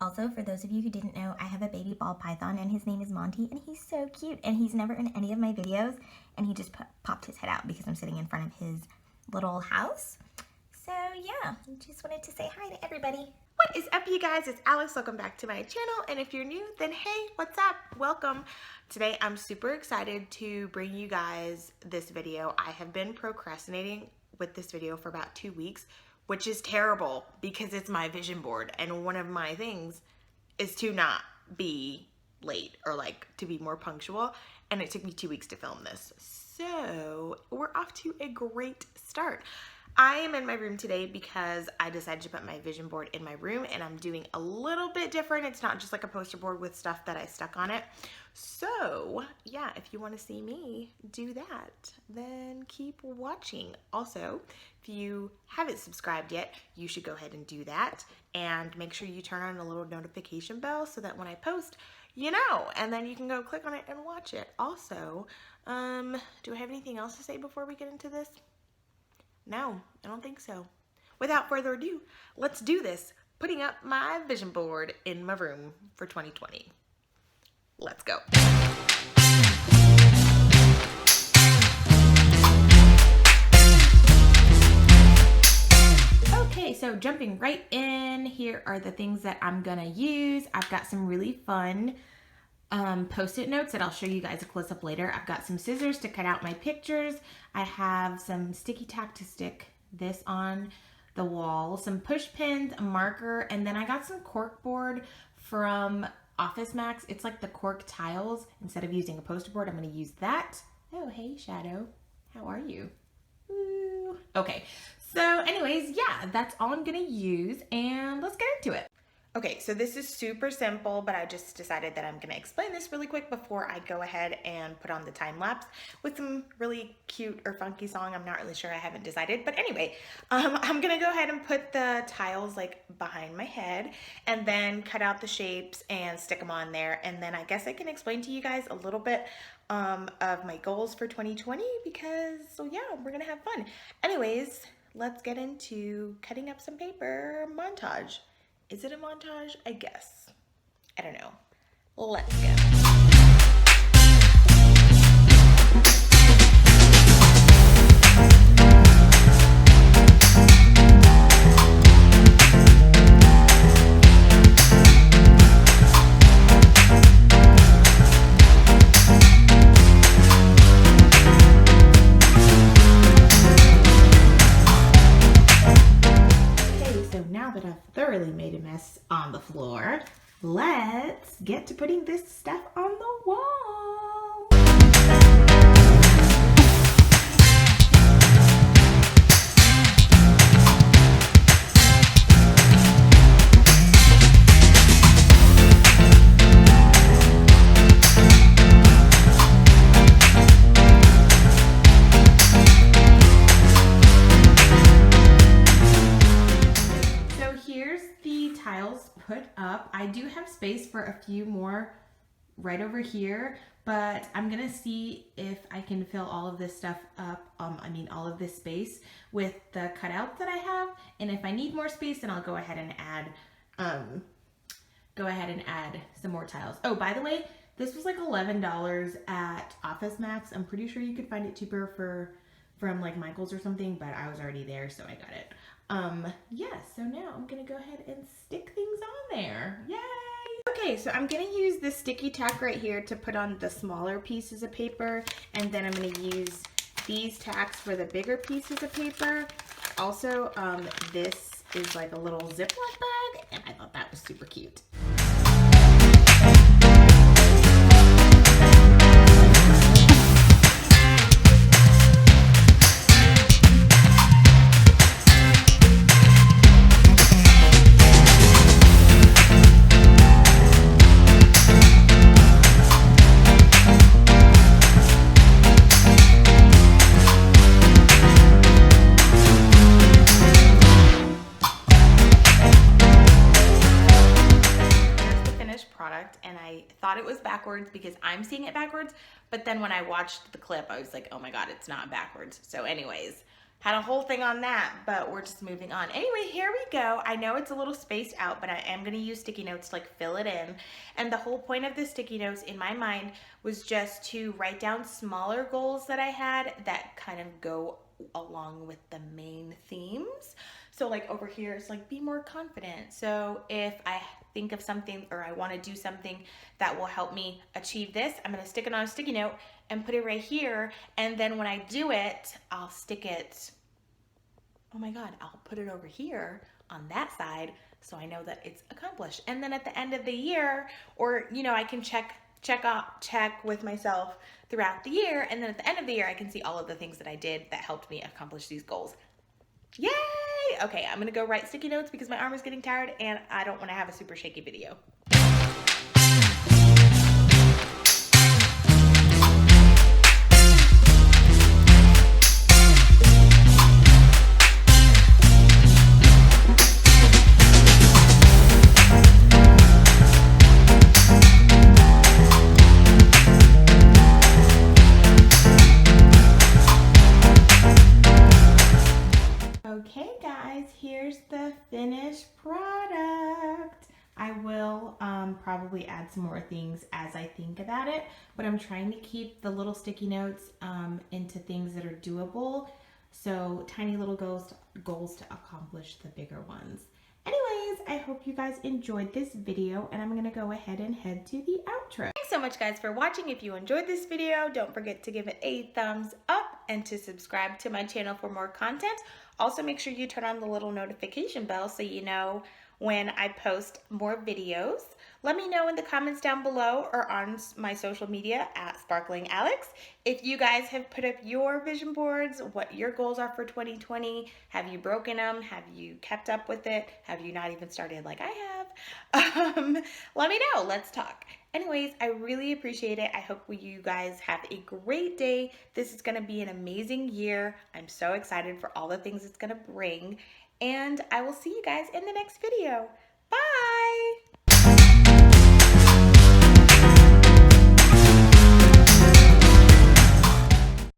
Also, for those of you who didn't know, I have a baby ball python and his name is Monty, and he's so cute, and he's never in any of my videos, and he just popped his head out because I'm sitting in front of his little house. So yeah, just wanted to say hi to everybody. What is up, you guys? It's Alex. Welcome back to my channel, and if you're new, then hey, what's up? Welcome. Today I'm super excited to bring you guys this video. I have been procrastinating with this video for about 2 weeks, which is terrible because it's my vision board, and one of my things is to not be late or like to be more punctual, and it took me 2 weeks to film this. So we're off to a great start. I am in my room today because I decided to put my vision board in my room, and I'm doing a little bit different. It's not just like a poster board with stuff that I stuck on it. So yeah, if you want to see me do that, then keep watching. Also, if you haven't subscribed yet, you should go ahead and do that, and make sure you turn on a little notification bell so that when I post, you know, and then you can go click on it and watch it. Also, do I have anything else to say before we get into this? No, I don't think so. Without further ado, let's do this. Putting up my vision board in my room for 2020. Let's go. Okay, so jumping right in, here are the things that I'm gonna use. I've got some really fun post-it notes that I'll show you guys a close-up later. I've got some scissors to cut out my pictures. I have some sticky tack to stick this on the wall, some push pins, a marker, and then I got some cork board from Office Max. It's like the cork tiles. Instead of using a poster board, I'm going to use that. Oh, hey, Shadow. How are you? Woo. Okay, so anyways, yeah, that's all I'm going to use, and let's get into it. Okay, so this is super simple, but I just decided that I'm gonna explain this really quick before I go ahead and put on the time lapse with some really cute or funky song. I'm not really sure, I haven't decided. But anyway, I'm gonna go ahead and put the tiles like behind my head and then cut out the shapes and stick them on there. And then I guess I can explain to you guys a little bit of my goals for 2020 because, so yeah, we're gonna have fun. Anyways, let's get into cutting up some paper montage. Is it a montage? I guess. I don't know. Let's go. Thoroughly made a mess on the floor. Let's get to putting this stuff on the wall. Put up. I do have space for a few more right over here, but I'm gonna see if I can fill all of this stuff up, all of this space with the cutouts that I have, and if I need more space, then I'll go ahead and add some more tiles. Oh, by the way, this was like $11 at Office Max. I'm pretty sure you could find it cheaper from like Michael's or something, but I was already there, so I got it. Yeah, so now I'm gonna go ahead and stick things on there. Yay! Okay, so I'm gonna use this sticky tack right here to put on the smaller pieces of paper, and then I'm gonna use these tacks for the bigger pieces of paper. Also, this is like a little Ziploc bag, and I thought that was super cute. And I thought it was backwards because I'm seeing it backwards, but then when I watched the clip, I was like, oh my god, it's not backwards. So anyways, had a whole thing on that, but we're just moving on. Anyway, here we go. I know it's a little spaced out, but I am going to use sticky notes to like fill it in. And the whole point of the sticky notes in my mind was just to write down smaller goals that I had that kind of go along with the main themes. So like over here, it's like be more confident. So if I think of something or I want to do something that will help me achieve this, I'm going to stick it on a sticky note and put it right here. And then when I do it, I'll stick it, oh my God, I'll put it over here on that side so I know that it's accomplished. And then at the end of the year, or you know, I can check with myself throughout the year, and then at the end of the year I can see all of the things that I did that helped me accomplish these goals. Yay! Okay, I'm gonna go write sticky notes because my arm is getting tired and I don't want to have a super shaky video. Okay guys, here's the finished product. I will probably add some more things as I think about it, but I'm trying to keep the little sticky notes into things that are doable. So tiny little goals to accomplish the bigger ones. Anyways, I hope you guys enjoyed this video, and I'm gonna go ahead and head to the outro. Thanks so much guys for watching. If you enjoyed this video, don't forget to give it a thumbs up and to subscribe to my channel for more content. Also make sure you turn on the little notification bell so you know when I post more videos. Let me know in the comments down below or on my social media at Sparkling Alex if you guys have put up your vision boards, what your goals are for 2020. Have you broken them? Have you kept up with it? Have you not even started like I have? Let me know. Let's talk. Anyways, I really appreciate it. I hope you guys have a great day. This is going to be an amazing year. I'm so excited for all the things it's going to bring. And I will see you guys in the next video.